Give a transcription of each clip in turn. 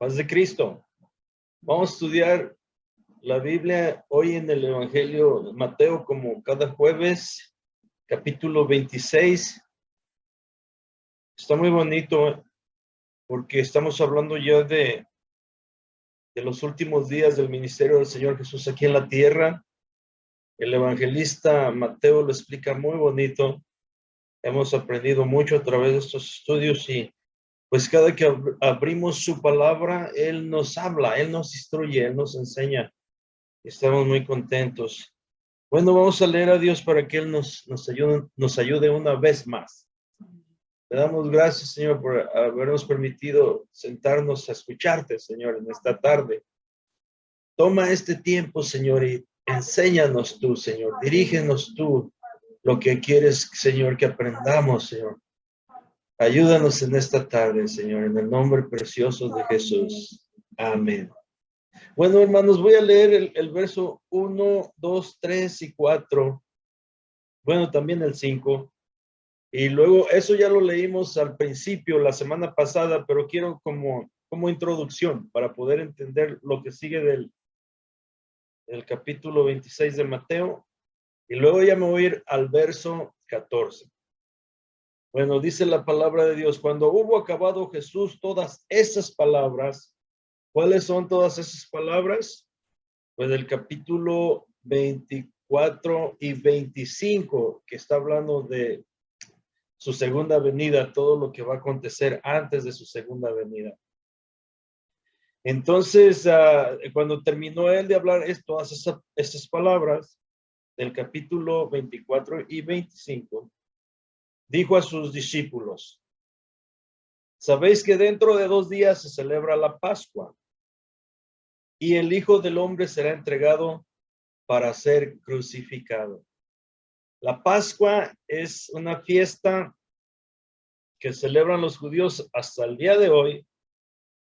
Paz de Cristo. Vamos a estudiar la Biblia hoy en el Evangelio de Mateo, como cada jueves, capítulo 26. Está muy bonito porque estamos hablando ya de los últimos días del ministerio del Señor Jesús aquí en la tierra. El evangelista Mateo lo explica muy bonito. Hemos aprendido mucho a través de estos estudios y pues cada que abrimos su palabra, Él nos habla, Él nos instruye, Él nos enseña. Estamos muy contentos. Bueno, vamos a leer a Dios para que Él nos ayude una vez más. Le damos gracias, Señor, por habernos permitido sentarnos a escucharte, Señor, en esta tarde. Toma este tiempo, Señor, y enséñanos tú, Señor. Dirígenos tú lo que quieres, Señor, que aprendamos, Señor. Ayúdanos en esta tarde, Señor, en el nombre precioso de Jesús. Amén. Bueno, hermanos, voy a leer el verso 1, 2, 3 y 4. Bueno, también el 5. Y luego, eso ya lo leímos al principio, la semana pasada, pero quiero como introducción para poder entender lo que sigue del capítulo 26 de Mateo. Y luego ya me voy a ir al verso 14. Bueno, dice la palabra de Dios, cuando hubo acabado Jesús todas esas palabras, ¿cuáles son todas esas palabras? Pues del capítulo 24 y 25, que está hablando de su segunda venida, todo lo que va a acontecer antes de su segunda venida. Entonces, cuando terminó él de hablar todas esas palabras, del capítulo 24 y 25, dijo a sus discípulos, sabéis que dentro de 2 días se celebra la Pascua y el Hijo del Hombre será entregado para ser crucificado. La Pascua es una fiesta que celebran los judíos hasta el día de hoy,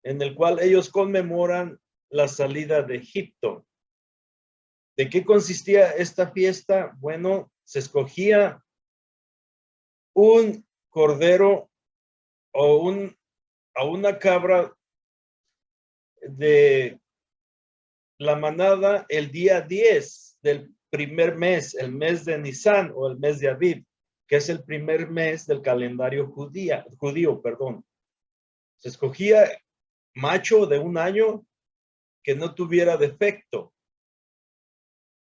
en el cual ellos conmemoran la salida de Egipto. ¿De qué consistía esta fiesta? Bueno, se escogía un cordero o una cabra de la manada el día 10 del primer mes, el mes de Nisan o el mes de Aviv, que es el primer mes del calendario judío. Se escogía macho de 1 año que no tuviera defecto.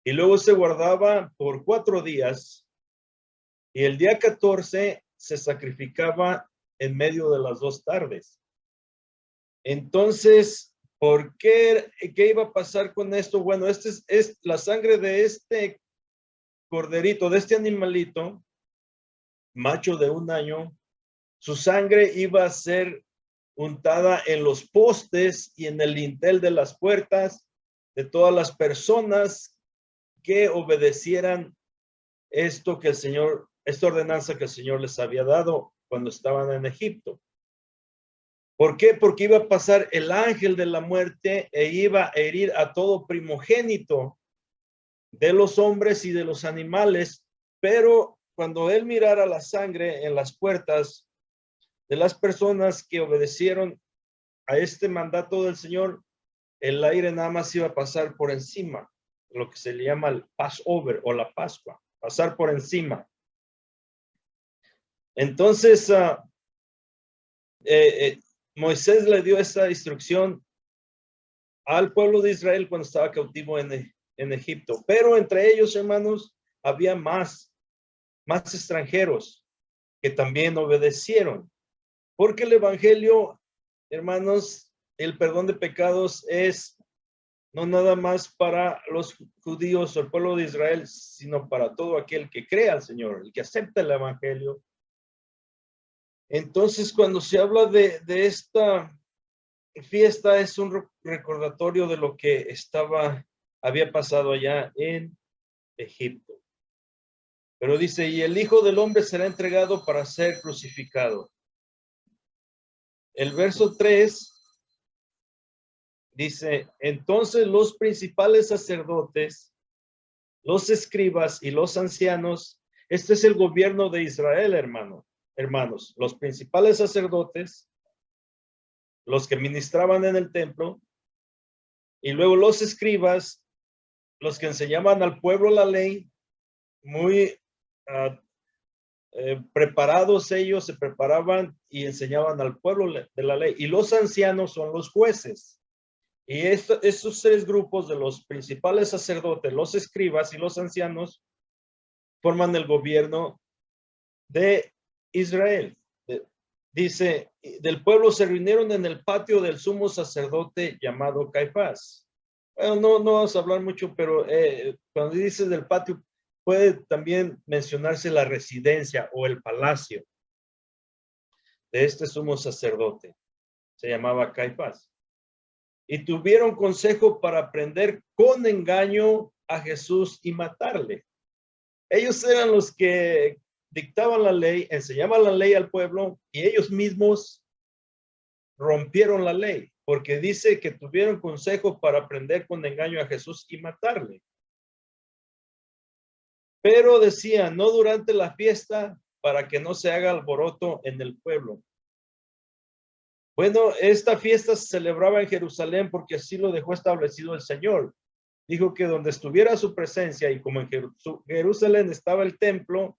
Y luego se guardaba por 4 días y el día 14 se sacrificaba en medio de las 2 tardes. Entonces, ¿por qué? ¿Qué iba a pasar con esto? Bueno, es la sangre de este corderito, de este animalito, macho de 1 año, su sangre iba a ser untada en los postes y en el dintel de las puertas de todas las personas que obedecieran esta ordenanza que el Señor les había dado cuando estaban en Egipto. ¿Por qué? Porque iba a pasar el ángel de la muerte e iba a herir a todo primogénito de los hombres y de los animales, pero cuando él mirara la sangre en las puertas de las personas que obedecieron a este mandato del Señor, el aire nada más iba a pasar por encima, lo que se le llama el Passover o la Pascua, pasar por encima. Entonces, Moisés le dio esa instrucción al pueblo de Israel cuando estaba cautivo en Egipto, pero entre ellos, hermanos, había más extranjeros que también obedecieron, porque el evangelio, hermanos, el perdón de pecados es no nada más para los judíos o el pueblo de Israel, sino para todo aquel que crea al Señor, el que acepta el evangelio. Entonces, cuando se habla de esta fiesta, es un recordatorio de lo que había pasado allá en Egipto. Pero dice, y el Hijo del Hombre será entregado para ser crucificado. El verso 3 dice, entonces los principales sacerdotes, los escribas y los ancianos, este es el gobierno de Israel, hermanos, los principales sacerdotes, los que ministraban en el templo, y luego los escribas, los que enseñaban al pueblo la ley, muy preparados ellos, se preparaban y enseñaban al pueblo de la ley. Y los ancianos son los jueces. Y estos tres grupos de los principales sacerdotes, los escribas y los ancianos, forman el gobierno de Israel. Dice, del pueblo se reunieron en el patio del sumo sacerdote llamado Caifás. Bueno, no vamos a hablar mucho, pero cuando dice del patio, puede también mencionarse la residencia o el palacio de este sumo sacerdote. Se llamaba Caifás. Y tuvieron consejo para prender con engaño a Jesús y matarle. Ellos eran los que dictaban la ley, enseñaban la ley al pueblo y ellos mismos rompieron la ley, porque dice que tuvieron consejo para prender con engaño a Jesús y matarle. Pero decía, no durante la fiesta, para que no se haga alboroto en el pueblo. Bueno, esta fiesta se celebraba en Jerusalén porque así lo dejó establecido el Señor. Dijo que donde estuviera su presencia, y como en Jerusalén estaba el templo,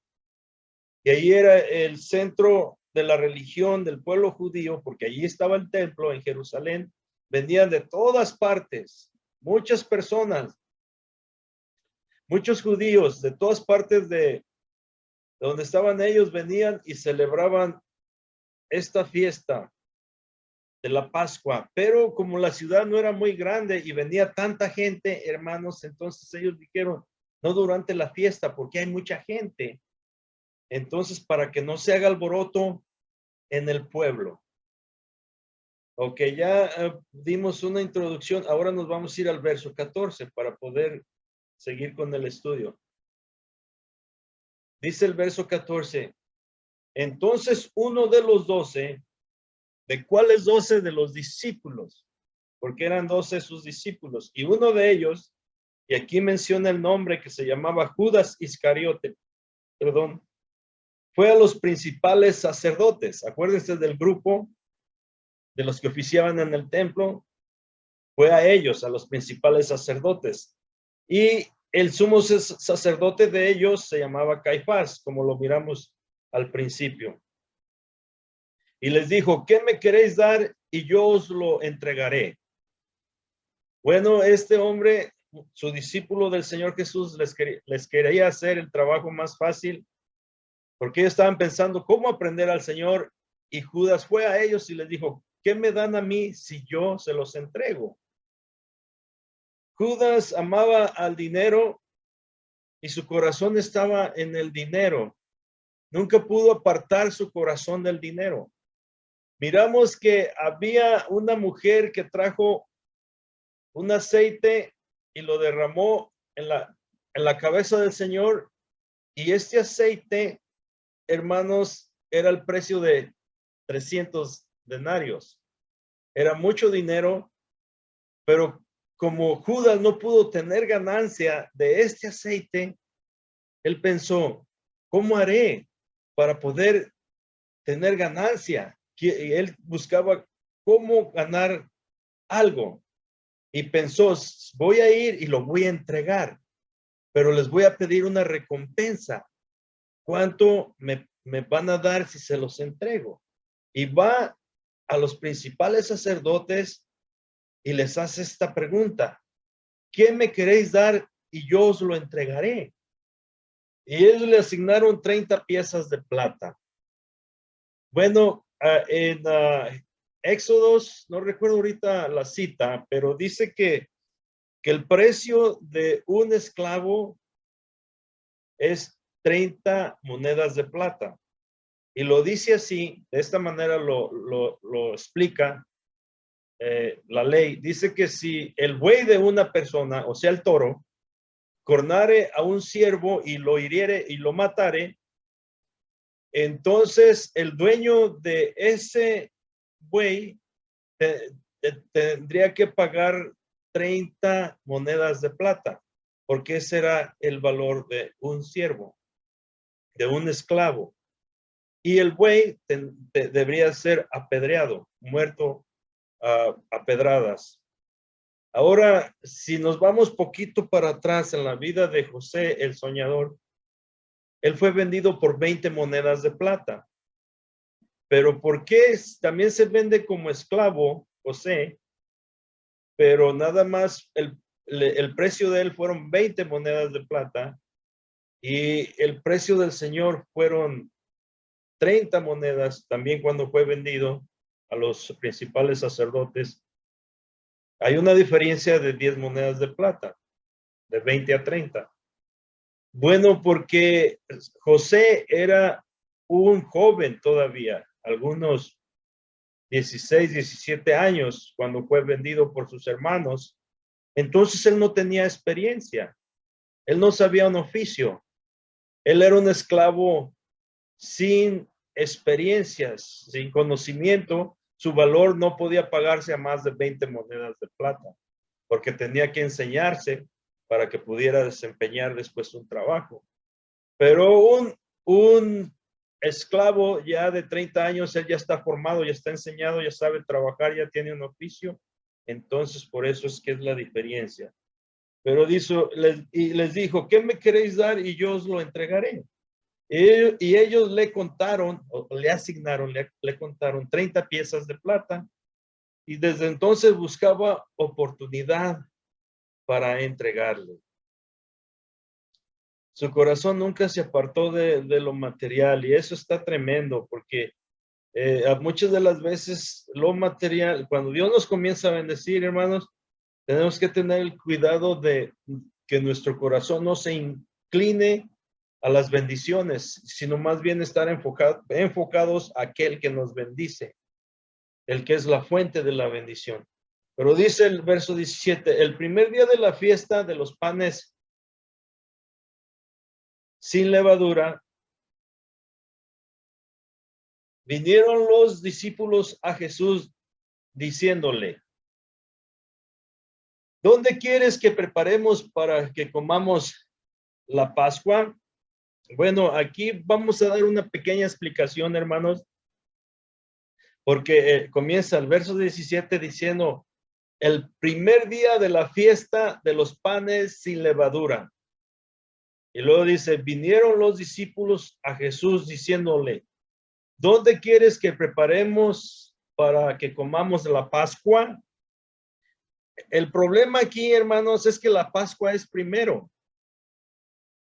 y ahí era el centro de la religión del pueblo judío, porque allí estaba el templo en Jerusalén, venían de todas partes, muchas personas, muchos judíos de todas partes de donde estaban ellos, venían y celebraban esta fiesta de la Pascua. Pero como la ciudad no era muy grande y venía tanta gente, hermanos, entonces ellos dijeron, no durante la fiesta, porque hay mucha gente. Entonces, para que no se haga alboroto en el pueblo. Ok, ya dimos una introducción. Ahora nos vamos a ir al verso 14 para poder seguir con el estudio. Dice el verso 14. Entonces uno de los 12, ¿de cuáles 12? De los discípulos, porque eran 12 sus discípulos. Y uno de ellos, y aquí menciona el nombre, que se llamaba Judas Iscariote, perdón, fue a los principales sacerdotes. Acuérdense del grupo de los que oficiaban en el templo, fue a ellos, a los principales sacerdotes. Y el sumo sacerdote de ellos se llamaba Caifás, como lo miramos al principio. Y les dijo, ¿qué me queréis dar? Y yo os lo entregaré. Bueno, este hombre, su discípulo del Señor Jesús, les quería hacer el trabajo más fácil, porque ellos estaban pensando cómo aprender al Señor. Y Judas fue a ellos y les dijo, ¿qué me dan a mí si yo se los entrego? Judas amaba al dinero y su corazón estaba en el dinero. Nunca pudo apartar su corazón del dinero. Miramos que había una mujer que trajo un aceite y lo derramó en la cabeza del Señor. Y este aceite, hermanos, era el precio de 300 denarios. Era mucho dinero, pero como Judas no pudo tener ganancia de este aceite, él pensó, ¿cómo haré para poder tener ganancia? Que él buscaba cómo ganar algo y pensó, voy a ir y lo voy a entregar, pero les voy a pedir una recompensa. ¿Cuánto me van a dar si se los entrego? Y va a los principales sacerdotes y les hace esta pregunta, ¿qué me queréis dar y yo os lo entregaré? Y ellos le asignaron 30 piezas de plata. Bueno, en Éxodos, no recuerdo ahorita la cita, pero dice que el precio de un esclavo es 30 monedas de plata. Y lo dice así, de esta manera lo explica la ley. Dice que si el buey de una persona, o sea el toro, cornare a un siervo y lo hiriere y lo matare, entonces el dueño de ese buey tendría que pagar 30 monedas de plata, porque ese era el valor de un siervo, de un esclavo. Y el buey debería ser apedreado, muerto a pedradas. Ahora, si nos vamos poquito para atrás en la vida de José, el soñador, él fue vendido por 20 monedas de plata. Pero ¿por qué también se vende como esclavo José? Pero nada más el precio de él fueron 20 monedas de plata y el precio del Señor fueron 30 monedas también cuando fue vendido a los principales sacerdotes. Hay una diferencia de 10 monedas de plata, de 20 a 30. Bueno, porque José era un joven todavía, algunos 16, 17 años cuando fue vendido por sus hermanos. Entonces él no tenía experiencia, él no sabía un oficio, él era un esclavo sin experiencias, sin conocimiento. Su valor no podía pagarse a más de 20 monedas de plata, porque tenía que enseñarse para que pudiera desempeñar después un trabajo. Pero un esclavo ya de 30 años, él ya está formado, ya está enseñado, ya sabe trabajar, ya tiene un oficio. Entonces, por eso es que es la diferencia. Pero les dijo, ¿qué me queréis dar? Y yo os lo entregaré. Y ellos le contaron, o le asignaron, le contaron 30 piezas de plata. Y desde entonces buscaba oportunidad para entregarle. Su corazón nunca se apartó de lo material, y eso está tremendo porque muchas de las veces lo material, cuando Dios nos comienza a bendecir, hermanos, tenemos que tener el cuidado de que nuestro corazón no se incline a las bendiciones, sino más bien estar enfocados a aquel que nos bendice, el que es la fuente de la bendición. Pero dice el verso 17, el primer día de la fiesta de los panes sin levadura, vinieron los discípulos a Jesús diciéndole, ¿dónde quieres que preparemos para que comamos la Pascua? Bueno, aquí vamos a dar una pequeña explicación, hermanos, porque comienza el verso 17 diciendo, el primer día de la fiesta de los panes sin levadura. Y luego dice, vinieron los discípulos a Jesús diciéndole, ¿dónde quieres que preparemos para que comamos la Pascua? El problema aquí, hermanos, es que la Pascua es primero.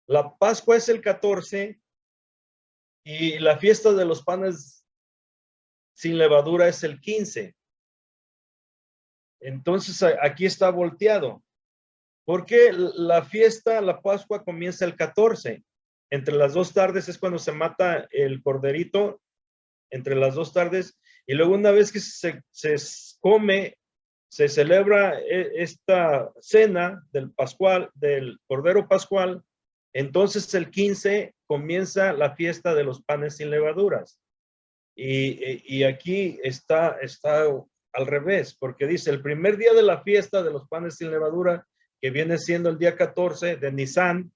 La Pascua es el 14 y la fiesta de los panes sin levadura es el 15. Entonces aquí está volteado. Porque la fiesta, la Pascua comienza el 14. Entre las 2 tardes es cuando se mata el corderito, entre las 2 tardes. Y luego una vez que se come, se celebra esta cena del Pascual, del Cordero Pascual. Entonces el 15 comienza la fiesta de los panes sin levaduras. Y aquí está al revés, porque dice el primer día de la fiesta de los panes sin levadura, que viene siendo el día 14 de Nisan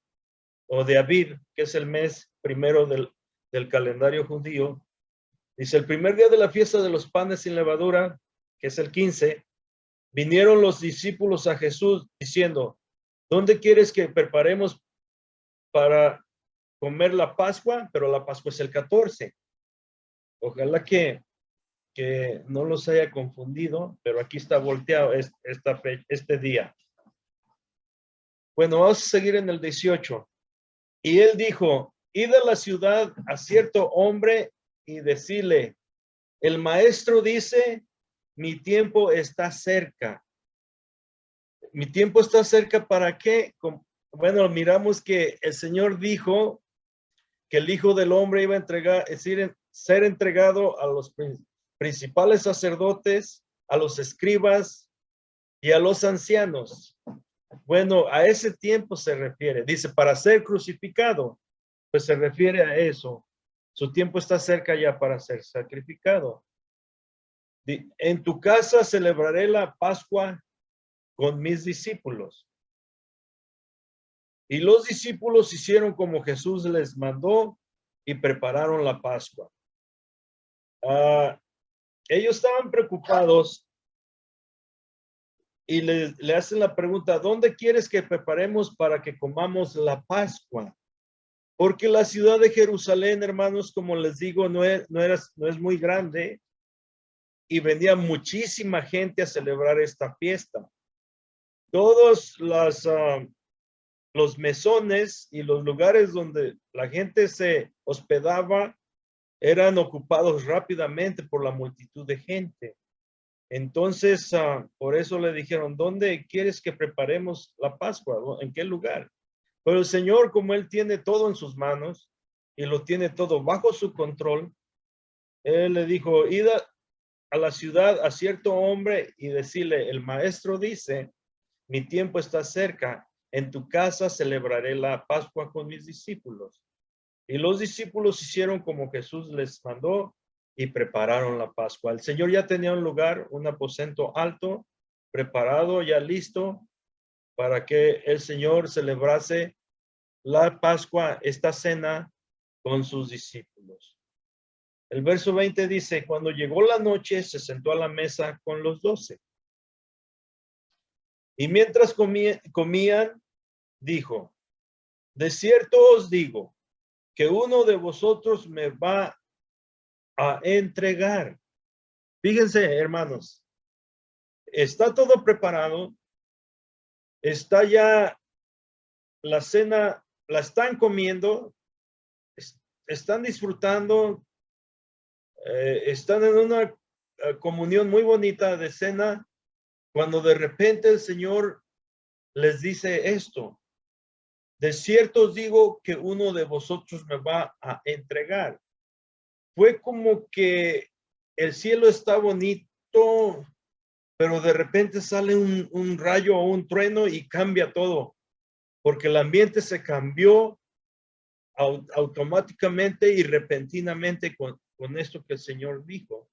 o de Aviv, que es el mes primero del calendario judío. Dice el primer día de la fiesta de los panes sin levadura, que es el 15, vinieron los discípulos a Jesús diciendo, ¿dónde quieres que preparemos para comer la Pascua? Pero la Pascua es el 14. Ojalá que no los haya confundido, pero aquí está volteado este día. Bueno, vamos a seguir en el 18. Y él dijo, id a la ciudad a cierto hombre y decirle, el maestro dice, mi tiempo está cerca. Mi tiempo está cerca, ¿para qué? Bueno, miramos que el Señor dijo que el Hijo del Hombre iba a entregar, es decir, ser entregado a los principales sacerdotes, a los escribas y a los ancianos. Bueno, a ese tiempo se refiere. Dice, para ser crucificado, pues se refiere a eso. Su tiempo está cerca ya para ser sacrificado. En tu casa celebraré la Pascua con mis discípulos. Y los discípulos hicieron como Jesús les mandó y prepararon la Pascua. Ellos estaban preocupados y le hacen la pregunta, ¿dónde quieres que preparemos para que comamos la Pascua? Porque la ciudad de Jerusalén, hermanos, como les digo, no es muy grande y venía muchísima gente a celebrar esta fiesta. Todos los mesones y los lugares donde la gente se hospedaba eran ocupados rápidamente por la multitud de gente. Entonces, por eso le dijeron, ¿dónde quieres que preparemos la Pascua? ¿En qué lugar? Pero el Señor, como Él tiene todo en sus manos y lo tiene todo bajo su control, Él le dijo, id a la ciudad a cierto hombre y decirle, el maestro dice, mi tiempo está cerca, en tu casa celebraré la Pascua con mis discípulos. Y los discípulos hicieron como Jesús les mandó y prepararon la Pascua. El Señor ya tenía un lugar, un aposento alto, preparado, ya listo, para que el Señor celebrase la Pascua, esta cena, con sus discípulos. El verso 20 dice, cuando llegó la noche, se sentó a la mesa con los 12. Y mientras comían, dijo, de cierto os digo, que uno de vosotros me va a entregar. Fíjense, hermanos, está todo preparado, está ya la cena, la están comiendo, están disfrutando, están en una comunión muy bonita de cena, cuando de repente el Señor les dice esto, de cierto os digo que uno de vosotros me va a entregar. Fue como que el cielo está bonito, pero de repente sale un rayo o un trueno y cambia todo, porque el ambiente se cambió automáticamente y repentinamente con esto que el Señor dijo.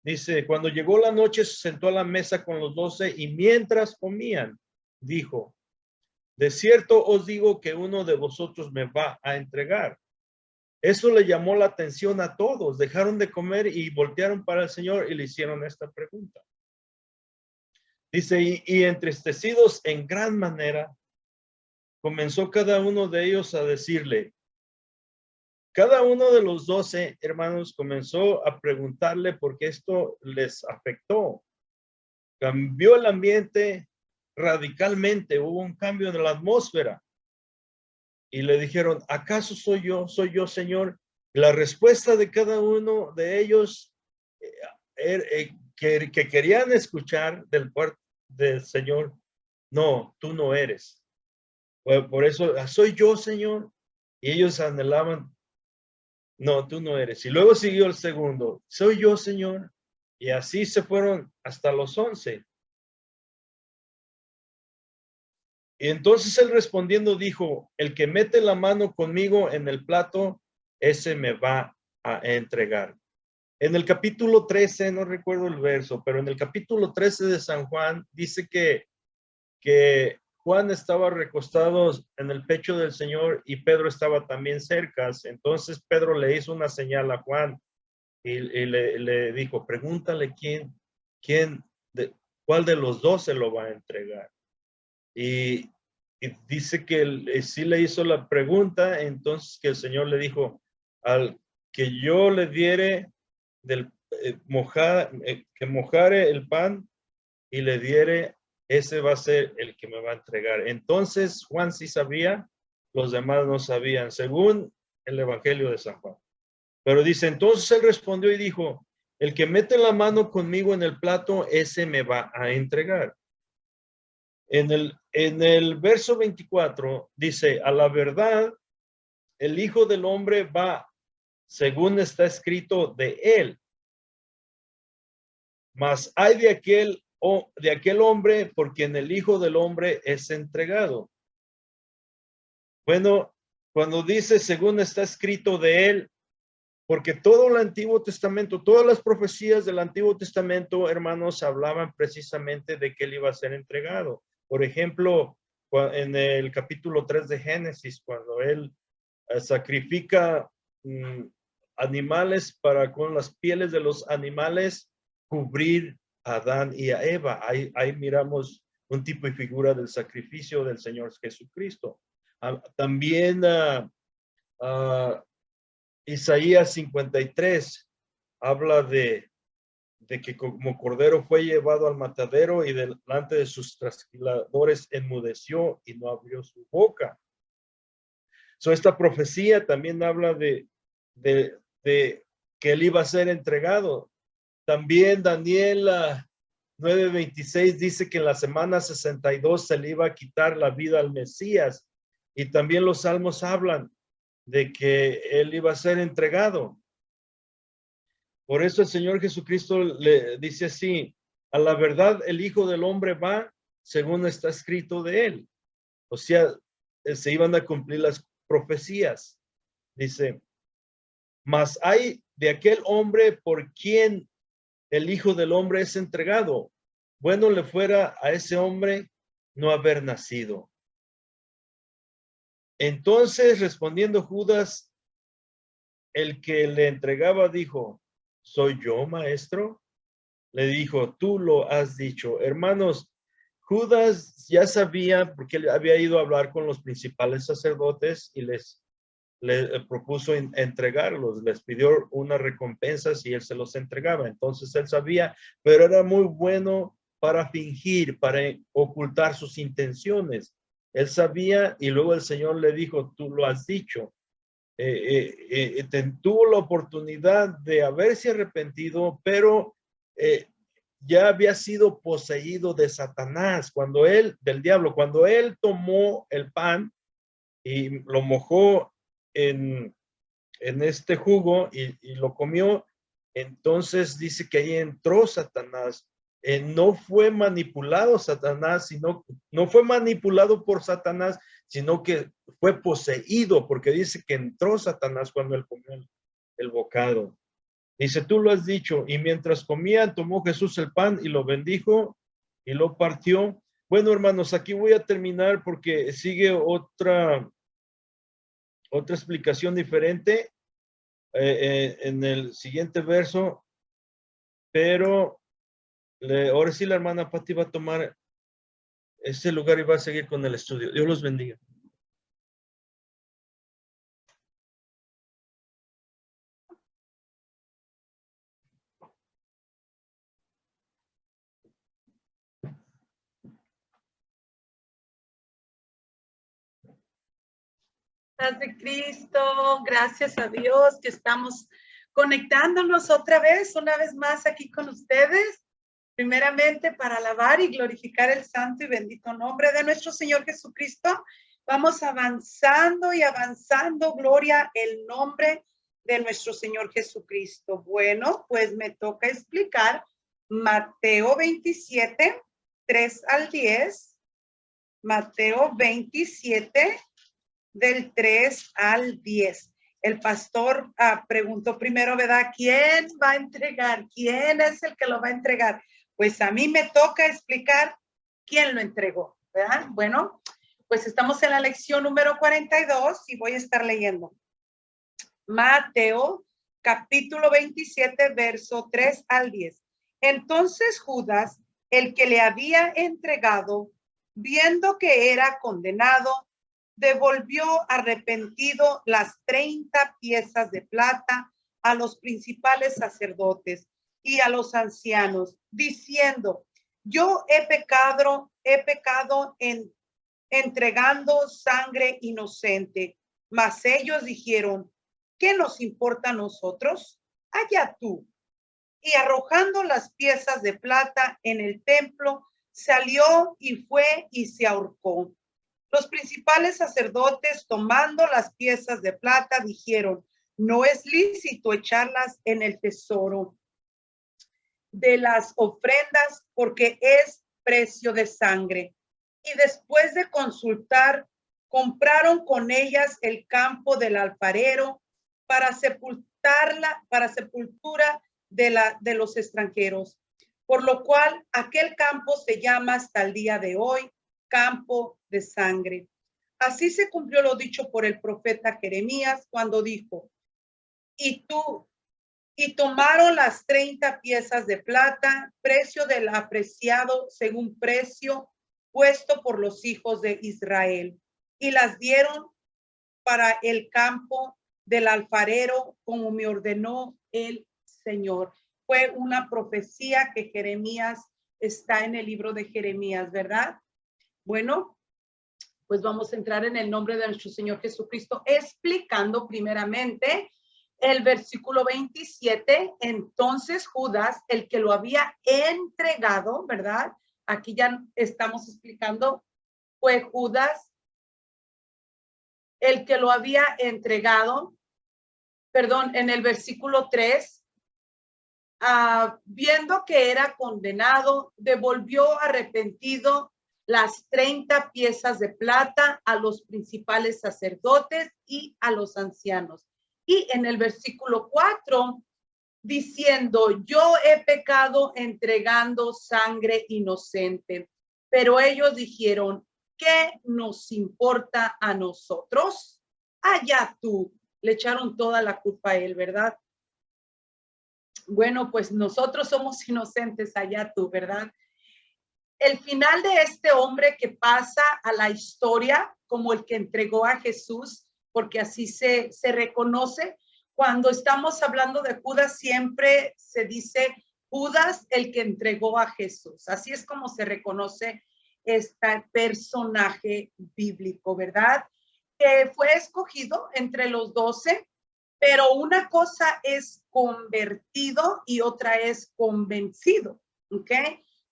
Dice, cuando llegó la noche se sentó a la mesa con los 12 y mientras comían, dijo, de cierto os digo que uno de vosotros me va a entregar. Eso le llamó la atención a todos. Dejaron de comer y voltearon para el Señor y le hicieron esta pregunta. Dice, y entristecidos en gran manera, comenzó cada uno de ellos a decirle, cada uno de los 12 hermanos comenzó a preguntarle porque esto les afectó. Cambió el ambiente radicalmente, hubo un cambio en la atmósfera. Y le dijeron, ¿acaso soy yo, Señor? La respuesta de cada uno de ellos que querían escuchar del Señor, no, tú no eres. Por eso, soy yo, Señor. Y ellos anhelaban, no, tú no eres. Y luego siguió el segundo, soy yo, Señor. Y así se fueron hasta los 11. Y entonces él respondiendo dijo, el que mete la mano conmigo en el plato, ese me va a entregar. En el capítulo 13, no recuerdo el verso, pero en el capítulo 13 de San Juan dice que Juan estaba recostado en el pecho del Señor y Pedro estaba también cerca. Entonces Pedro le hizo una señal a Juan y le dijo, pregúntale cuál de los dos se lo va a entregar. Y dice que sí le hizo la pregunta, entonces que el Señor le dijo, al que yo le diere del que mojare el pan y le diere, ese va a ser el que me va a entregar. Entonces Juan sí sabía, los demás no sabían, según el Evangelio de San Juan. Pero dice, entonces él respondió y dijo, el que mete la mano conmigo en el plato, ese me va a entregar. En el verso 24 dice, a la verdad, el Hijo del Hombre va, según está escrito de él. Mas hay de aquel hombre por quien el Hijo del Hombre es entregado. Bueno, cuando dice según está escrito de él, porque todo el Antiguo Testamento, todas las profecías del Antiguo Testamento, hermanos, hablaban precisamente de que él iba a ser entregado. Por ejemplo, en el capítulo 3 de Génesis, cuando él sacrifica animales para con las pieles de los animales cubrir a Adán y a Eva. Ahí miramos un tipo y figura del sacrificio del Señor Jesucristo. También Isaías 53 habla de que como cordero fue llevado al matadero y delante de sus trasquiladores enmudeció y no abrió su boca. Esta profecía también habla de que él iba a ser entregado. También Daniel 9:26 dice que en la semana 62 se le iba a quitar la vida al Mesías. Y también los salmos hablan de que él iba a ser entregado. Por eso el Señor Jesucristo le dice así: a la verdad el Hijo del Hombre va según está escrito de él. O sea, se iban a cumplir las profecías. Dice, mas hay de aquel hombre por quien el Hijo del Hombre es entregado. Bueno le fuera a ese hombre no haber nacido. Entonces, respondiendo Judas, el que le entregaba, dijo, ¿soy yo, maestro? Le dijo, tú lo has dicho. Hermanos, Judas ya sabía, porque él había ido a hablar con los principales sacerdotes y les propuso entregarlos, les pidió una recompensa si él se los entregaba. Entonces él sabía, pero era muy bueno para fingir, para ocultar sus intenciones. Él sabía y luego el Señor le dijo, tú lo has dicho. Tuvo la oportunidad de haberse arrepentido, pero ya había sido poseído de Satanás, del diablo, cuando él tomó el pan y lo mojó en este jugo y lo comió, entonces dice que ahí entró Satanás. No fue manipulado Satanás, no fue manipulado por Satanás, sino que fue poseído, porque dice que entró Satanás cuando él comió el bocado. Dice, tú lo has dicho, y mientras comían, tomó Jesús el pan y lo bendijo y lo partió. Bueno, hermanos, aquí voy a terminar porque sigue otra explicación diferente en el siguiente verso, pero ahora sí la hermana Pati va a tomar ese lugar y va a seguir con el estudio. Dios los bendiga. Paz de Cristo, gracias a Dios que estamos conectándonos otra vez, una vez más aquí con ustedes, primeramente para alabar y glorificar el santo y bendito nombre de nuestro Señor Jesucristo. Vamos avanzando y avanzando, gloria el nombre de nuestro Señor Jesucristo. Bueno, pues me toca explicar Mateo 27, 3 al 10, Mateo 27, del 3 al 10. El pastor preguntó primero, ¿verdad? ¿Quién va a entregar? ¿Quién es el que lo va a entregar? Pues a mí me toca explicar quién lo entregó, ¿verdad? Bueno, pues estamos en la lección número 42 y voy a estar leyendo. Mateo, capítulo 27, verso 3 al 10. Entonces Judas, el que le había entregado, viendo que era condenado, devolvió arrepentido las 30 piezas de plata a los principales sacerdotes y a los ancianos, diciendo, yo he pecado en entregando sangre inocente. Mas ellos dijeron, ¿qué nos importa a nosotros? Allá tú. Y arrojando las piezas de plata en el templo, salió y fue y se ahorcó. Los principales sacerdotes, tomando las piezas de plata, dijeron, no es lícito echarlas en el tesoro de las ofrendas porque es precio de sangre. Y después de consultar, compraron con ellas el campo del alfarero para sepultura de los extranjeros, por lo cual aquel campo se llama hasta el día de hoy campo de sangre. Así se cumplió lo dicho por el profeta Jeremías cuando dijo, y tú, Y tomaron las 30 piezas de plata, precio del apreciado según precio puesto por los hijos de Israel, y las dieron para el campo del alfarero, como me ordenó el Señor. Fue una profecía que Jeremías está en el libro de Jeremías, ¿verdad? Bueno, pues vamos a entrar en el nombre de nuestro Señor Jesucristo, explicando primeramente el versículo 27. Entonces Judas, el que lo había entregado, ¿verdad? Aquí ya estamos explicando, fue Judas el que lo había entregado, perdón, en el versículo 3, viendo que era condenado, devolvió arrepentido las 30 piezas de plata a los principales sacerdotes y a los ancianos. Y en el versículo 4, diciendo, yo he pecado entregando sangre inocente. Pero ellos dijeron, ¿qué nos importa a nosotros? Allá tú. Le echaron toda la culpa a él, ¿verdad? Bueno, pues nosotros somos inocentes, allá tú, ¿verdad? El final de este hombre que pasa a la historia como el que entregó a Jesús, porque así se reconoce. Cuando estamos hablando de Judas, siempre se dice Judas, el que entregó a Jesús. Así es como se reconoce este personaje bíblico, ¿verdad? Que fue escogido entre los 12, pero una cosa es convertido y otra es convencido, ¿ok?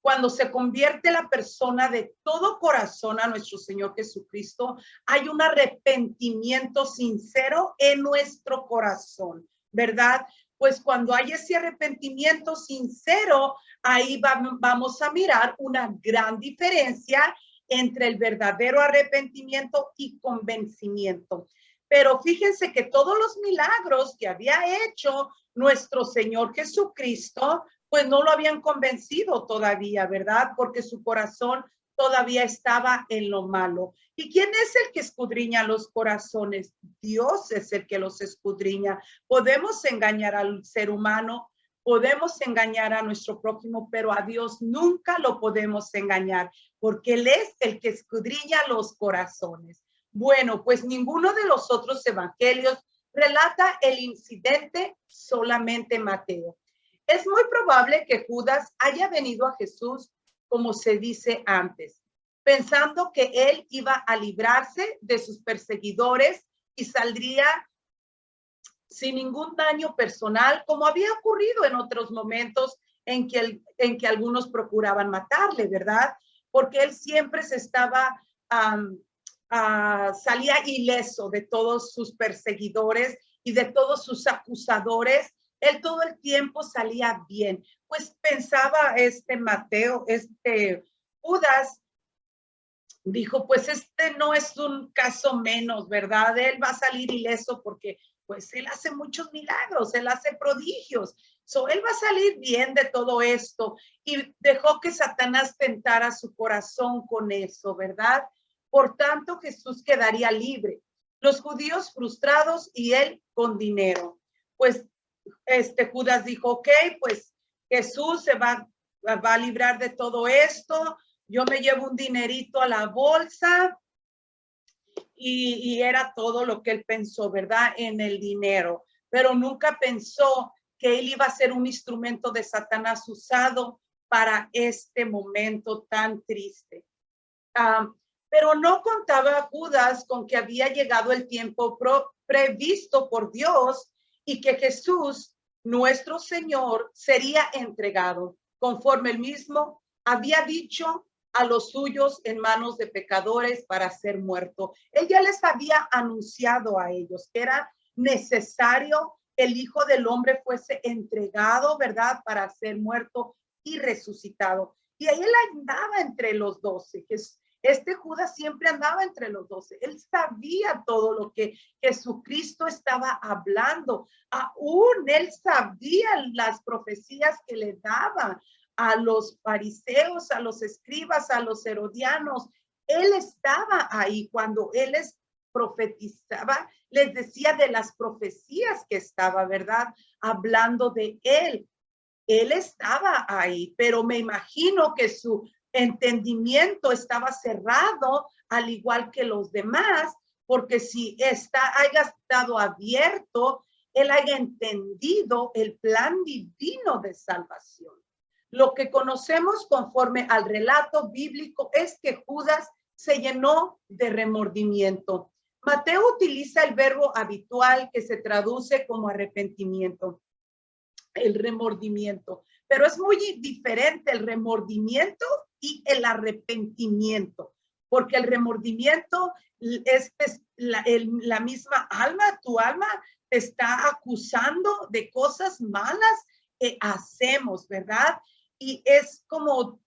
Cuando se convierte la persona de todo corazón a nuestro Señor Jesucristo, hay un arrepentimiento sincero en nuestro corazón, ¿verdad? Pues cuando hay ese arrepentimiento sincero, ahí vamos a mirar una gran diferencia entre el verdadero arrepentimiento y convencimiento. Pero fíjense que todos los milagros que había hecho nuestro Señor Jesucristo, pues no lo habían convencido todavía, ¿verdad? Porque su corazón todavía estaba en lo malo. ¿Y quién es el que escudriña los corazones? Dios es el que los escudriña. Podemos engañar al ser humano, podemos engañar a nuestro prójimo, pero a Dios nunca lo podemos engañar, porque Él es el que escudriña los corazones. Bueno, pues ninguno de los otros evangelios relata el incidente, solamente Mateo. Es muy probable que Judas haya venido a Jesús, como se dice antes, pensando que él iba a librarse de sus perseguidores y saldría sin ningún daño personal, como había ocurrido en otros momentos en que algunos procuraban matarle, ¿verdad? Porque él siempre se estaba, salía ileso de todos sus perseguidores y de todos sus acusadores. Él todo el tiempo salía bien. Pues pensaba Judas, dijo, pues no es un caso menos, ¿verdad? Él va a salir ileso porque pues él hace muchos milagros, él hace prodigios. Él va a salir bien de todo esto, y dejó que Satanás tentara su corazón con eso, ¿verdad? Por tanto, Jesús quedaría libre. Los judíos frustrados y él con dinero. Pues Judas dijo, ok, pues Jesús se va a librar de todo esto. Yo me llevo un dinerito a la bolsa, y era todo lo que él pensó, ¿verdad? En el dinero, pero nunca pensó que él iba a ser un instrumento de Satanás usado para este momento tan triste. Pero no contaba Judas con que había llegado el tiempo previsto por Dios y que Jesús, nuestro Señor, sería entregado, conforme él mismo había dicho a los suyos en manos de pecadores para ser muerto. Él ya les había anunciado a ellos que era necesario que el Hijo del Hombre fuese entregado, ¿verdad? Para ser muerto y resucitado. Y ahí él andaba entre los 12, que Judas siempre andaba entre los 12. Él sabía todo lo que Jesucristo estaba hablando. Aún él sabía las profecías que le daba a los fariseos, a los escribas, a los herodianos. Él estaba ahí cuando él profetizaba, les decía de las profecías que estaba, ¿verdad? Hablando de él. Él estaba ahí, pero me imagino que su entendimiento estaba cerrado, al igual que los demás, porque si haya estado abierto, él haya entendido el plan divino de salvación. Lo que conocemos conforme al relato bíblico es que Judas se llenó de remordimiento. Mateo utiliza el verbo habitual que se traduce como arrepentimiento, el remordimiento, pero es muy diferente el remordimiento y el arrepentimiento, porque el remordimiento es la misma alma, tu alma te está acusando de cosas malas que hacemos, ¿verdad? Y es como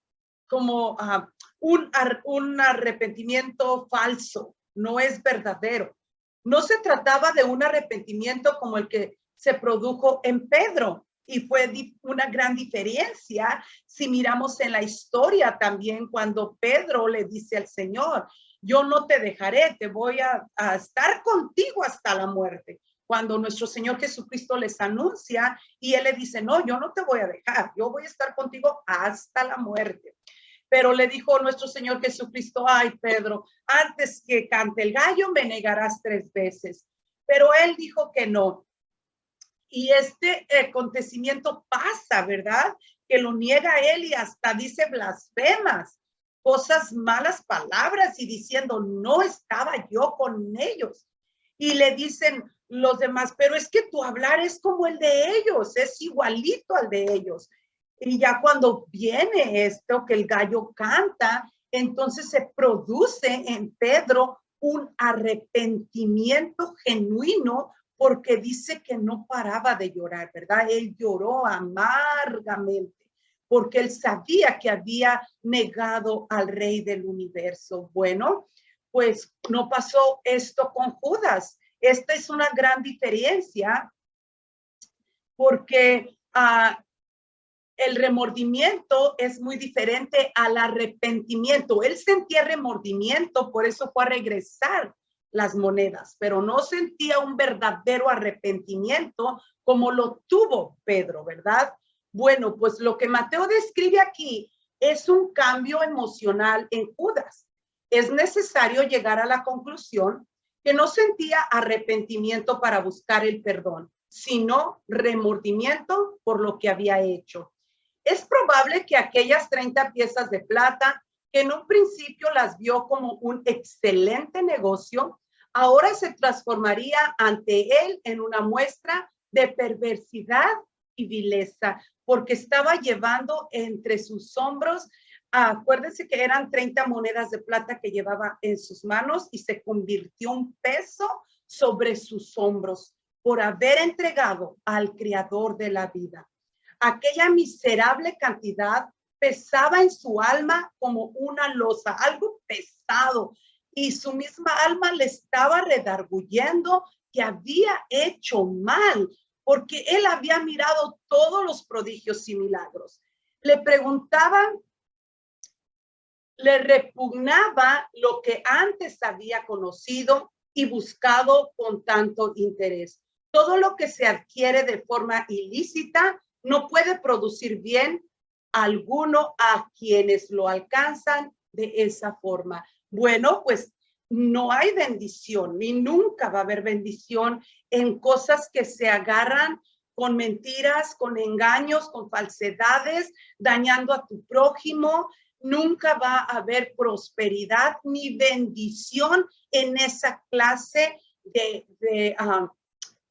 un arrepentimiento falso, no es verdadero. No se trataba de un arrepentimiento como el que se produjo en Pedro, y fue una gran diferencia si miramos en la historia también cuando Pedro le dice al Señor, yo no te dejaré, te voy a estar contigo hasta la muerte. Cuando nuestro Señor Jesucristo les anuncia y él le dice, no, yo no te voy a dejar, yo voy a estar contigo hasta la muerte. Pero le dijo nuestro Señor Jesucristo, ay, Pedro, antes que cante el gallo me negarás 3 veces. Pero él dijo que no. Y este acontecimiento pasa, ¿verdad? Que lo niega él y hasta dice blasfemas, cosas, malas palabras y diciendo, no estaba yo con ellos. Y le dicen los demás, pero es que tu hablar es como el de ellos, es igualito al de ellos. Y ya cuando viene esto, que el gallo canta, entonces se produce en Pedro un arrepentimiento genuino, porque dice que no paraba de llorar, ¿verdad? Él lloró amargamente, porque él sabía que había negado al Rey del universo. Bueno, pues no pasó esto con Judas. Esta es una gran diferencia, porque el remordimiento es muy diferente al arrepentimiento. Él sentía remordimiento, por eso fue a regresar las monedas, pero no sentía un verdadero arrepentimiento como lo tuvo Pedro, ¿verdad? Bueno, pues lo que Mateo describe aquí es un cambio emocional en Judas. Es necesario llegar a la conclusión que no sentía arrepentimiento para buscar el perdón, sino remordimiento por lo que había hecho. Es probable que aquellas 30 piezas de plata, que en un principio las vio como un excelente negocio, ahora se transformaría ante él en una muestra de perversidad y vileza, porque estaba llevando entre sus hombros, acuérdense que eran 30 monedas de plata que llevaba en sus manos y se convirtió un peso sobre sus hombros por haber entregado al Creador de la vida. Aquella miserable cantidad pesaba en su alma como una losa, algo pesado, y su misma alma le estaba redarguyendo que había hecho mal, porque él había mirado todos los prodigios y milagros. Le preguntaban, le repugnaba lo que antes había conocido y buscado con tanto interés. Todo lo que se adquiere de forma ilícita no puede producir bien alguno a quienes lo alcanzan de esa forma. Bueno, pues no hay bendición, ni nunca va a haber bendición en cosas que se agarran con mentiras, con engaños, con falsedades, dañando a tu prójimo. Nunca va a haber prosperidad ni bendición en esa clase de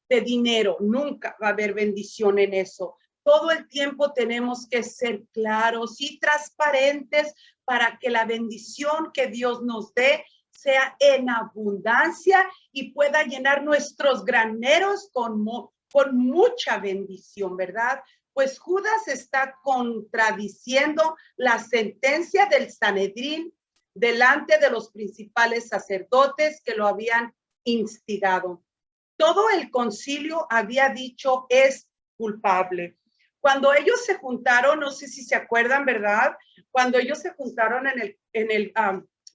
dinero. Nunca va a haber bendición en eso. Todo el tiempo tenemos que ser claros y transparentes para que la bendición que Dios nos dé sea en abundancia y pueda llenar nuestros graneros con mucha bendición, ¿verdad? Pues Judas está contradiciendo la sentencia del Sanedrín delante de los principales sacerdotes que lo habían instigado. Todo el concilio había dicho es culpable. Cuando ellos se juntaron, no sé si se acuerdan, ¿verdad? Cuando ellos se juntaron en el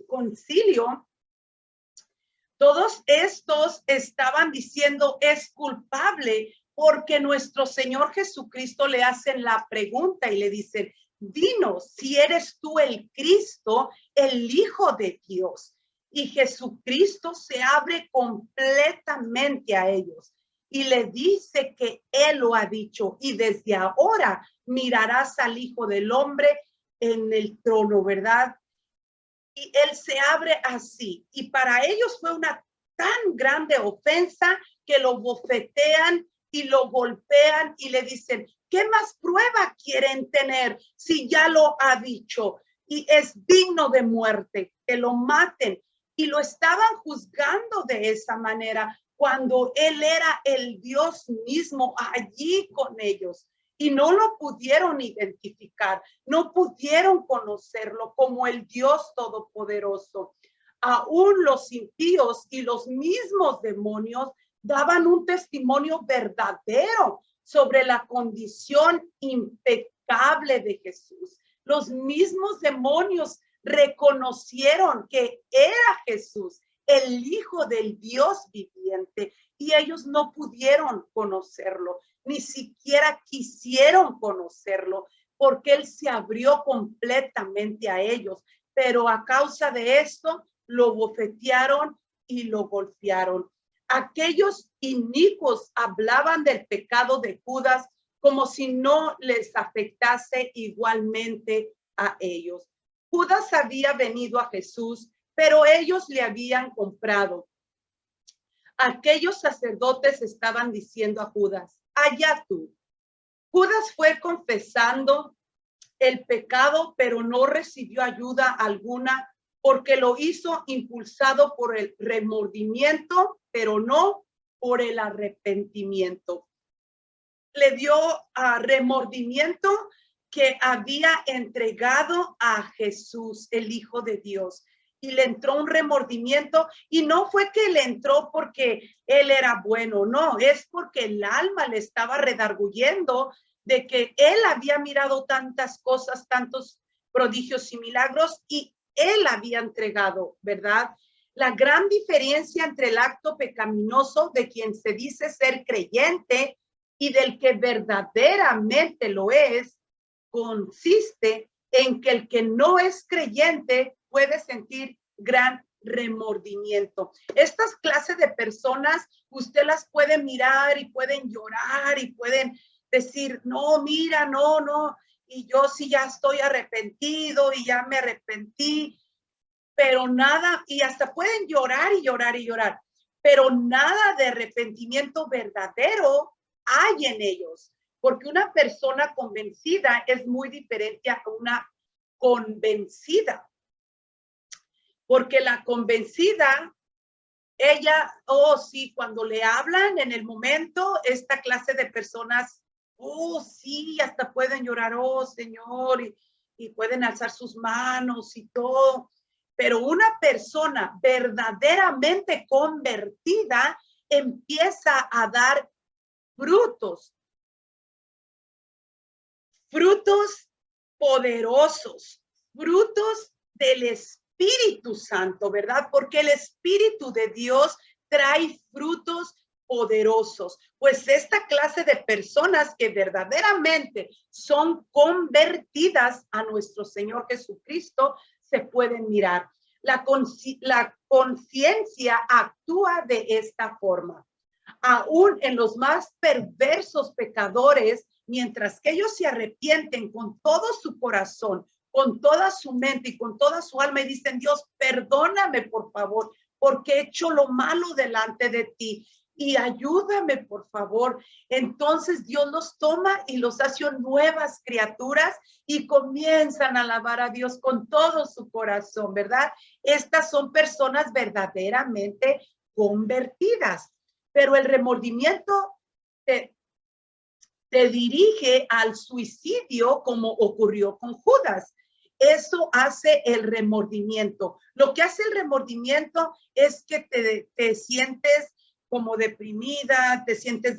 concilio, Todos estos estaban diciendo es culpable porque nuestro Señor Jesucristo le hacen la pregunta y le dicen, dinos si eres tú el Cristo, el Hijo de Dios. Y Jesucristo se abre completamente a ellos y le dice que Él lo ha dicho y desde ahora mirarás al Hijo del Hombre en el trono, ¿verdad? Y Él se abre así. Y para ellos fue una tan grande ofensa que lo bofetean y lo golpean y le dicen, ¿qué más prueba quieren tener si ya lo ha dicho? Y es digno de muerte, que lo maten. Y lo estaban juzgando de esa manera cuando Él era el Dios mismo allí con ellos. Y no lo pudieron identificar, no pudieron conocerlo como el Dios Todopoderoso. Aún los impíos y los mismos demonios daban un testimonio verdadero sobre la condición impecable de Jesús. Los mismos demonios reconocieron que era Jesús, el Hijo del Dios viviente, y ellos no pudieron conocerlo, ni siquiera quisieron conocerlo, porque Él se abrió completamente a ellos. Pero a causa de esto, lo bofetearon y lo golpearon. Aquellos inicuos hablaban del pecado de Judas como si no les afectase igualmente a ellos. Judas había venido a Jesús, pero ellos le habían comprado. Aquellos sacerdotes estaban diciendo a Judas, allá tú. Judas fue confesando el pecado, pero no recibió ayuda alguna porque lo hizo impulsado por el remordimiento, pero no por el arrepentimiento. Le dio remordimiento que había entregado a Jesús, el Hijo de Dios. Y le entró un remordimiento, y no fue que le entró porque él era bueno, no, es porque el alma le estaba redarguyendo de que él había mirado tantas cosas, tantos prodigios y milagros, y él había entregado, ¿verdad? La gran diferencia entre el acto pecaminoso de quien se dice ser creyente y del que verdaderamente lo es, consiste en que el que no es creyente puede sentir gran remordimiento. Estas clases de personas, usted las puede mirar y pueden llorar y pueden decir, no, mira, no, y yo sí ya estoy arrepentido y ya me arrepentí, pero nada, y hasta pueden llorar y llorar y llorar, pero nada de arrepentimiento verdadero hay en ellos, porque una persona convencida es muy diferente a una convencida, porque la convencida, ella, oh sí, cuando le hablan en el momento, esta clase de personas, oh sí, hasta pueden llorar, oh Señor, y pueden alzar sus manos y todo, pero una persona verdaderamente convertida empieza a dar frutos poderosos, frutos del Espíritu Santo, ¿verdad? Porque el Espíritu de Dios trae frutos poderosos. Pues esta clase de personas que verdaderamente son convertidas a nuestro Señor Jesucristo se pueden mirar. La conciencia actúa de esta forma. Aún en los más perversos pecadores, mientras que ellos se arrepienten con todo su corazón, con toda su mente y con toda su alma y dicen, Dios, perdóname por favor, porque he hecho lo malo delante de ti y ayúdame por favor. Entonces Dios los toma y los hace nuevas criaturas y comienzan a alabar a Dios con todo su corazón, ¿verdad? Estas son personas verdaderamente convertidas, pero el remordimiento te dirige al suicidio como ocurrió con Judas. Eso hace el remordimiento. Lo que hace el remordimiento es que te sientes como deprimida, te sientes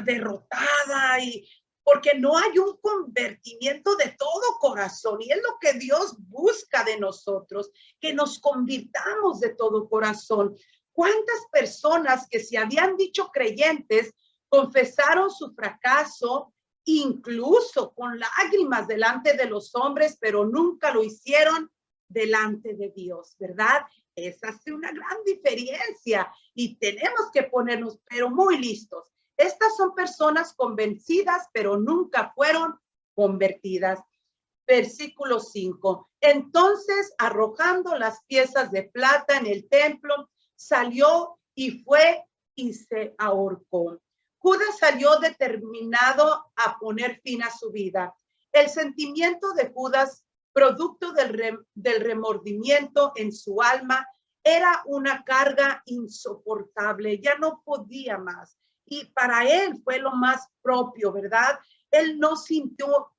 derrotada, y porque no hay un convertimiento de todo corazón, y es lo que Dios busca de nosotros, que nos convirtamos de todo corazón. ¿Cuántas personas que se habían dicho creyentes confesaron su fracaso, incluso con lágrimas delante de los hombres, pero nunca lo hicieron delante de Dios, ¿verdad? Esa hace una gran diferencia y tenemos que ponernos, pero muy listos. Estas son personas convencidas, pero nunca fueron convertidas. Versículo 5. Entonces, arrojando las piezas de plata en el templo, salió y fue y se ahorcó. Judas salió determinado a poner fin a su vida. El sentimiento de Judas, producto del remordimiento en su alma, era una carga insoportable. Ya no podía más. Y para él fue lo más propio, ¿verdad? Él no sintió,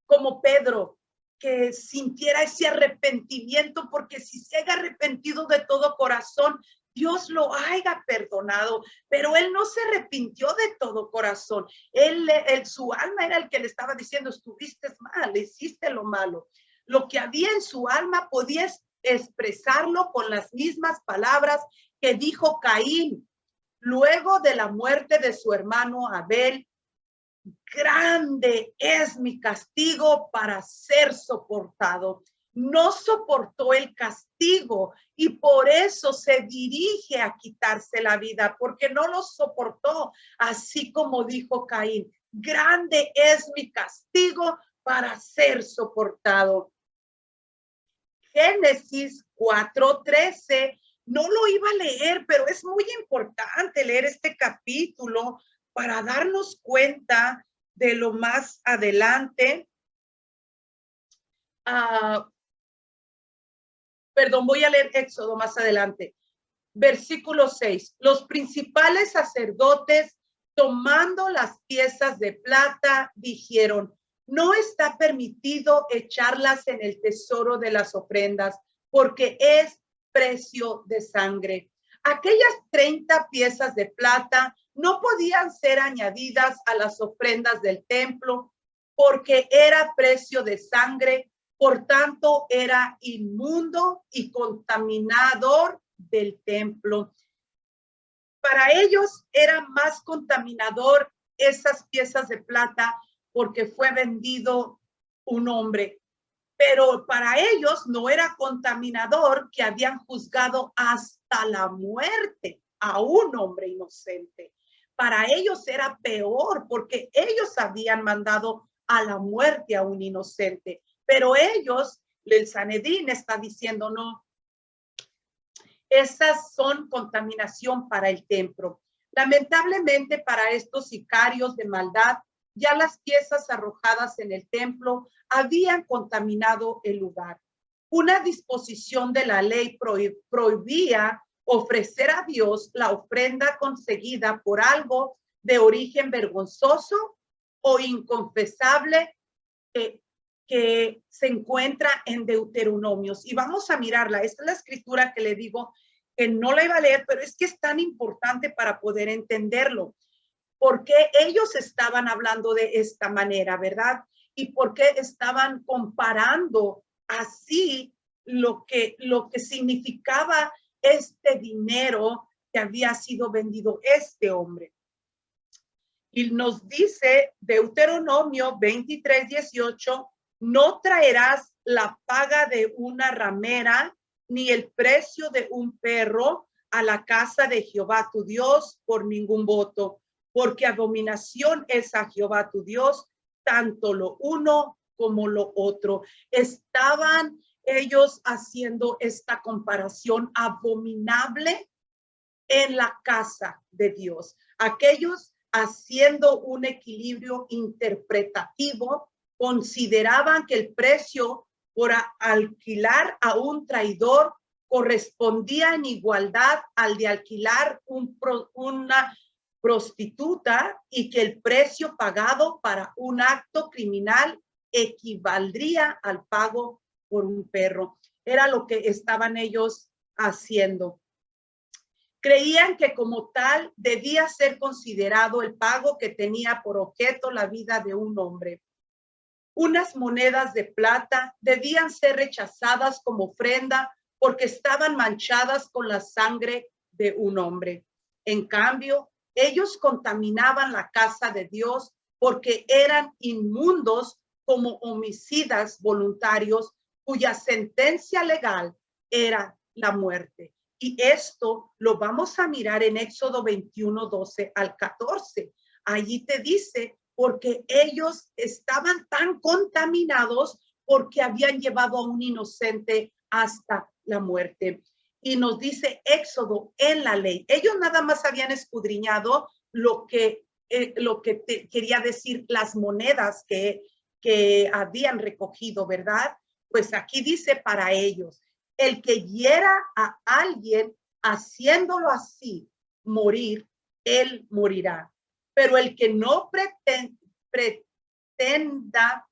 como Pedro, que sintiera ese arrepentimiento, porque si se haya arrepentido de todo corazón, Dios lo haya perdonado, pero él no se arrepintió de todo corazón. Su alma era el que le estaba diciendo, estuviste mal, hiciste lo malo. Lo que había en su alma podía expresarlo con las mismas palabras que dijo Caín luego de la muerte de su hermano Abel. Grande es mi castigo para ser soportado. No soportó el castigo y por eso se dirige a quitarse la vida, porque no lo soportó, así como dijo Caín. Grande es mi castigo para ser soportado. Génesis 4:13, no lo iba a leer, pero es muy importante leer este capítulo para darnos cuenta de lo más adelante. Voy a leer Éxodo más adelante. Versículo 6. Los principales sacerdotes, tomando las piezas de plata, dijeron, no está permitido echarlas en el tesoro de las ofrendas, porque es precio de sangre. Aquellas 30 piezas de plata no podían ser añadidas a las ofrendas del templo, porque era precio de sangre, por tanto era inmundo y contaminador del templo. Para ellos era más contaminador esas piezas de plata porque fue vendido un hombre, pero para ellos no era contaminador que habían juzgado hasta la muerte a un hombre inocente. Para ellos era peor porque ellos habían mandado a la muerte a un inocente, pero ellos, el Sanedrín está diciendo no. Esas son contaminación para el templo. Lamentablemente para estos sicarios de maldad, ya las piezas arrojadas en el templo habían contaminado el lugar. Una disposición de la ley prohibía ofrecer a Dios la ofrenda conseguida por algo de origen vergonzoso o inconfesable que se encuentra en Deuteronomios. Y vamos a mirarla. Esta es la escritura que le digo que no la iba a leer, pero es que es tan importante para poder entenderlo. ¿Por qué ellos estaban hablando de esta manera, verdad? Y por qué estaban comparando así lo que significaba este dinero que había sido vendido este hombre. Y nos dice Deuteronomio 23:18, no traerás la paga de una ramera ni el precio de un perro a la casa de Jehová tu Dios por ningún voto, porque abominación es a Jehová tu Dios, tanto lo uno como lo otro. Estaban ellos haciendo esta comparación abominable en la casa de Dios. Aquellos haciendo un equilibrio interpretativo, consideraban que el precio por alquilar a un traidor correspondía en igualdad al de alquilar una prostituta y que el precio pagado para un acto criminal equivaldría al pago por un perro. Era lo que estaban ellos haciendo. Creían que como tal debía ser considerado el pago que tenía por objeto la vida de un hombre. Unas monedas de plata debían ser rechazadas como ofrenda porque estaban manchadas con la sangre de un hombre. En cambio, ellos contaminaban la casa de Dios porque eran inmundos como homicidas voluntarios cuya sentencia legal era la muerte. Y esto lo vamos a mirar en Éxodo 21, 12 al 14. Allí te dice, porque ellos estaban tan contaminados porque habían llevado a un inocente hasta la muerte. Y nos dice Éxodo en la ley. Ellos nada más habían escudriñado lo que quería decir las monedas que habían recogido, ¿verdad? Pues aquí dice para ellos, el que hiera a alguien haciéndolo así, morir, él morirá. Pero el que no pretenda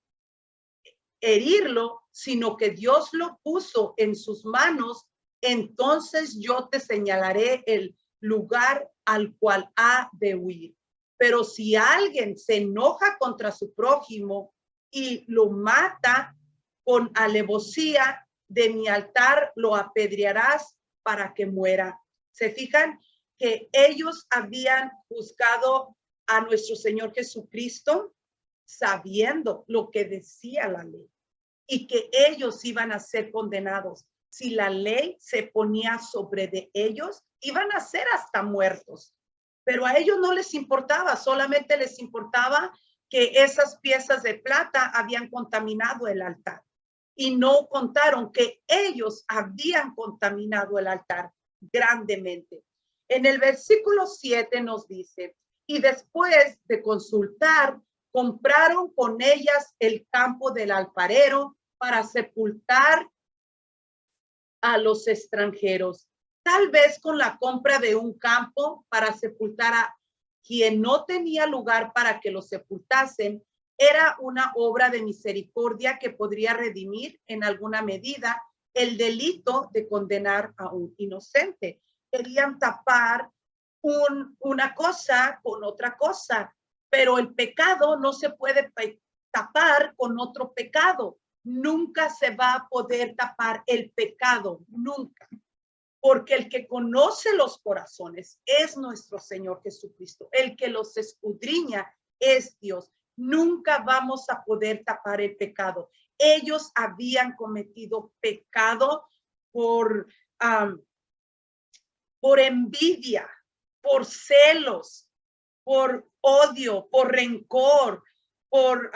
herirlo, sino que Dios lo puso en sus manos, entonces yo te señalaré el lugar al cual ha de huir. Pero si alguien se enoja contra su prójimo y lo mata con alevosía, de mi altar lo apedrearás para que muera. ¿Se fijan? Que ellos habían juzgado a nuestro Señor Jesucristo sabiendo lo que decía la ley y que ellos iban a ser condenados. Si la ley se ponía sobre de ellos, iban a ser hasta muertos. Pero a ellos no les importaba, solamente les importaba que esas piezas de plata habían contaminado el altar. Y no contaron que ellos habían contaminado el altar grandemente. En el versículo 7 nos dice, y después de consultar, compraron con ellas el campo del alfarero para sepultar a los extranjeros. Tal vez con la compra de un campo para sepultar a quien no tenía lugar para que lo sepultasen, era una obra de misericordia que podría redimir en alguna medida el delito de condenar a un inocente. Querían tapar una cosa con otra cosa, pero el pecado no se puede tapar con otro pecado. Nunca se va a poder tapar el pecado, nunca. Porque el que conoce los corazones es nuestro Señor Jesucristo. El que los escudriña es Dios. Nunca vamos a poder tapar el pecado. Ellos habían cometido pecado por envidia, por celos, por odio, por rencor, por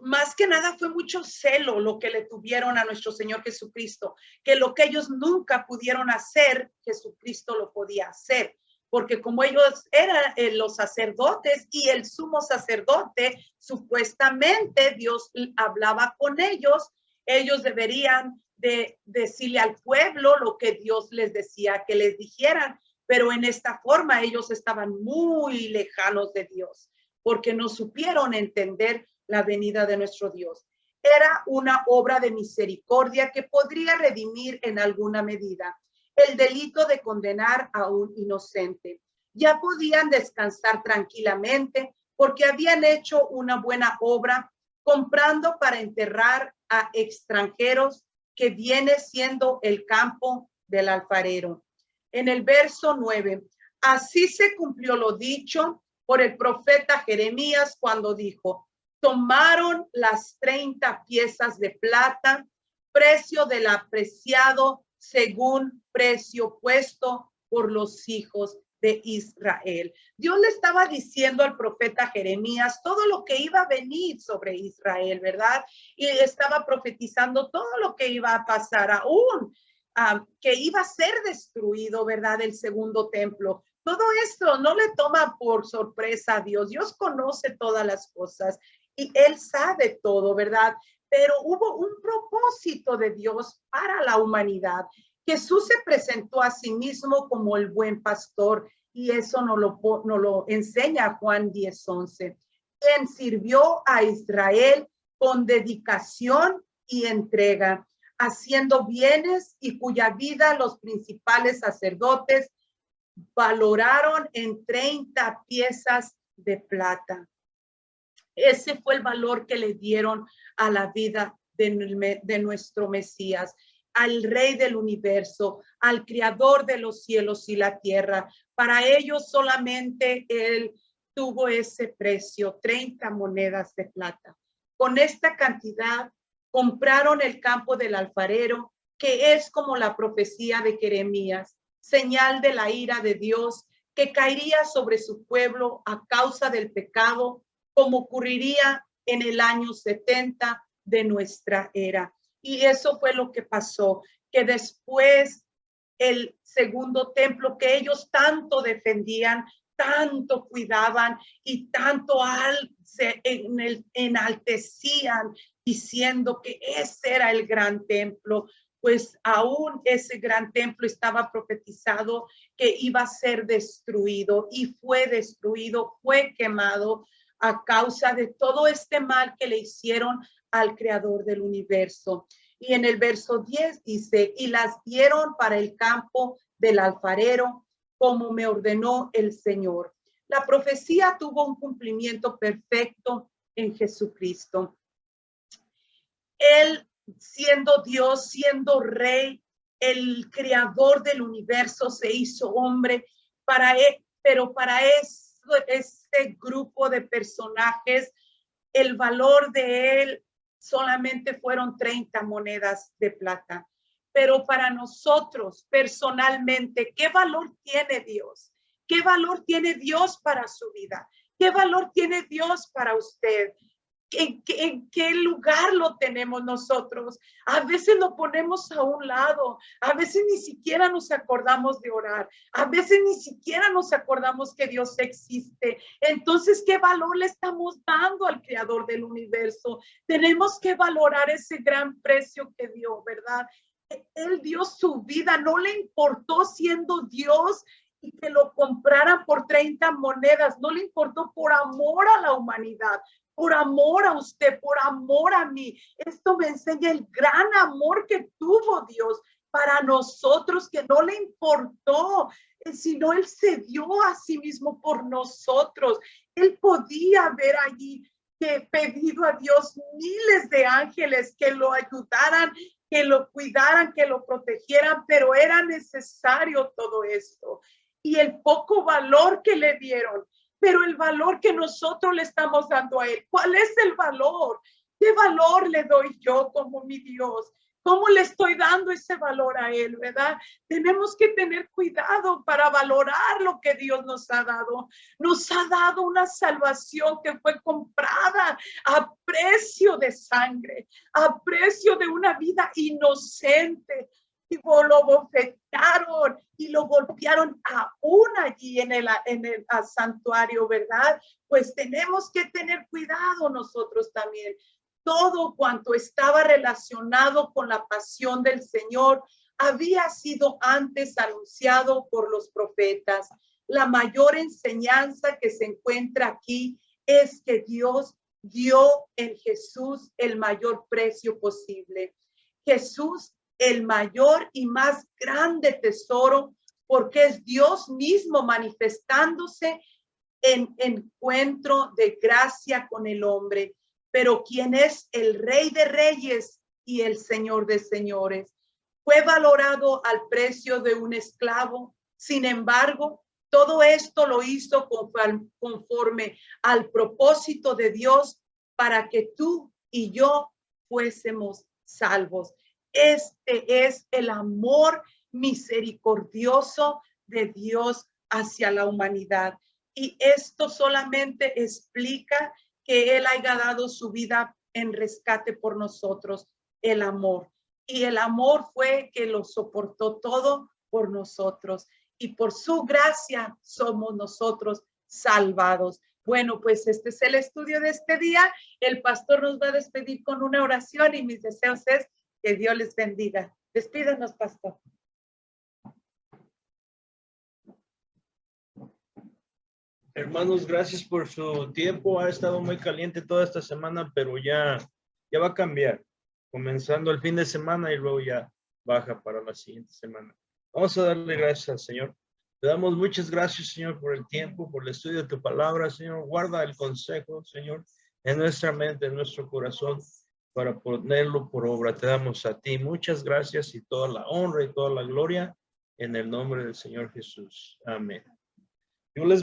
más que nada fue mucho celo lo que le tuvieron a nuestro Señor Jesucristo, que lo que ellos nunca pudieron hacer, Jesucristo lo podía hacer, porque como ellos eran los sacerdotes y el sumo sacerdote, supuestamente Dios hablaba con ellos, ellos deberían de decirle al pueblo lo que Dios les decía que les dijeran, pero en esta forma ellos estaban muy lejanos de Dios, porque no supieron entender la venida de nuestro Dios. Era una obra de misericordia que podría redimir en alguna medida el delito de condenar a un inocente. Ya podían descansar tranquilamente porque habían hecho una buena obra comprando para enterrar a extranjeros, que viene siendo el campo del alfarero. En el verso 9, así se cumplió lo dicho por el profeta Jeremías cuando dijo, tomaron las 30 piezas de plata, precio del apreciado según precio puesto por los hijos de Israel. Dios le estaba diciendo al profeta Jeremías todo lo que iba a venir sobre Israel, ¿verdad? Y estaba profetizando todo lo que iba a pasar aún, que iba a ser destruido, ¿verdad? El segundo templo. Todo esto no le toma por sorpresa a Dios. Dios conoce todas las cosas y Él sabe todo, ¿verdad? Pero hubo un propósito de Dios para la humanidad. Jesús se presentó a sí mismo como el buen pastor y eso nos lo enseña Juan 10:11. Quien sirvió a Israel con dedicación y entrega, haciendo bienes y cuya vida los principales sacerdotes valoraron en 30 piezas de plata. Ese fue el valor que le dieron a la vida de nuestro Mesías. al Rey del universo, al Creador de los cielos y la tierra. Para ellos solamente Él tuvo ese precio, 30 monedas de plata. Con esta cantidad compraron el campo del alfarero, que es como la profecía de Jeremías, señal de la ira de Dios que caería sobre su pueblo a causa del pecado, como ocurriría en el año 70 de nuestra era. Y eso fue lo que pasó, que después el segundo templo que ellos tanto defendían, tanto cuidaban y tanto se enaltecían diciendo que ese era el gran templo, pues aún ese gran templo estaba profetizado que iba a ser destruido y fue destruido, fue quemado a causa de todo este mal que le hicieron al Creador del universo. Y en el verso 10 dice, y las dieron para el campo del alfarero, como me ordenó el Señor. La profecía tuvo un cumplimiento perfecto en Jesucristo. Él, siendo Dios, siendo Rey, el Creador del universo, se hizo hombre para él, pero para este grupo de personajes, el valor de él solamente fueron 30 monedas de plata. Pero para nosotros personalmente, ¿qué valor tiene Dios? ¿Qué valor tiene Dios para su vida? ¿Qué valor tiene Dios para usted? ¿En qué lugar lo tenemos nosotros? A veces lo ponemos a un lado, a veces ni siquiera nos acordamos de orar, a veces ni siquiera nos acordamos que Dios existe. Entonces, ¿qué valor le estamos dando al Creador del universo? Tenemos que valorar ese gran precio que dio, ¿verdad? Él dio su vida, no le importó siendo Dios y que lo compraran por 30 monedas, no le importó, por amor a la humanidad, por amor a usted, por amor a mí. Esto me enseña el gran amor que tuvo Dios para nosotros, que no le importó, sino Él se dio a sí mismo por nosotros. Él podía haber allí pedido a Dios miles de ángeles que lo ayudaran, que lo cuidaran, que lo protegieran, pero era necesario todo esto. Y el poco valor que le dieron, pero el valor que nosotros le estamos dando a Él, ¿cuál es el valor? ¿Qué valor le doy yo como mi Dios? ¿Cómo le estoy dando ese valor a Él, verdad? Tenemos que tener cuidado para valorar lo que Dios nos ha dado. Nos ha dado una salvación que fue comprada a precio de sangre, a precio de una vida inocente. Y lo bofetaron y lo golpearon aún allí en el santuario, ¿verdad? Pues tenemos que tener cuidado nosotros también. Todo cuanto estaba relacionado con la pasión del Señor había sido antes anunciado por los profetas. La mayor enseñanza que se encuentra aquí es que Dios dio en Jesús el mayor precio posible. Jesús, el mayor y más grande tesoro, porque es Dios mismo manifestándose en encuentro de gracia con el hombre, pero quien es el Rey de Reyes y el Señor de Señores. Fue valorado al precio de un esclavo. Sin embargo, todo esto lo hizo conforme al propósito de Dios para que tú y yo fuésemos salvos. Este es el amor misericordioso de Dios hacia la humanidad. Y esto solamente explica que Él haya dado su vida en rescate por nosotros, el amor. Y el amor fue que lo soportó todo por nosotros. Y por su gracia somos nosotros salvados. Bueno, pues este es el estudio de este día. El pastor nos va a despedir con una oración y mis deseos es que Dios les bendiga. Despídanos, pastor. Hermanos, gracias por su tiempo. Ha estado muy caliente toda esta semana, pero ya va a cambiar. Comenzando el fin de semana y luego ya baja para la siguiente semana. Vamos a darle gracias al Señor. Te damos muchas gracias, Señor, por el tiempo, por el estudio de tu palabra, Señor. Guarda el consejo, Señor, en nuestra mente, en nuestro corazón. para ponerlo por obra. Te damos a ti muchas gracias y toda la honra y toda la gloria en el nombre del Señor Jesús. Amén. Yo les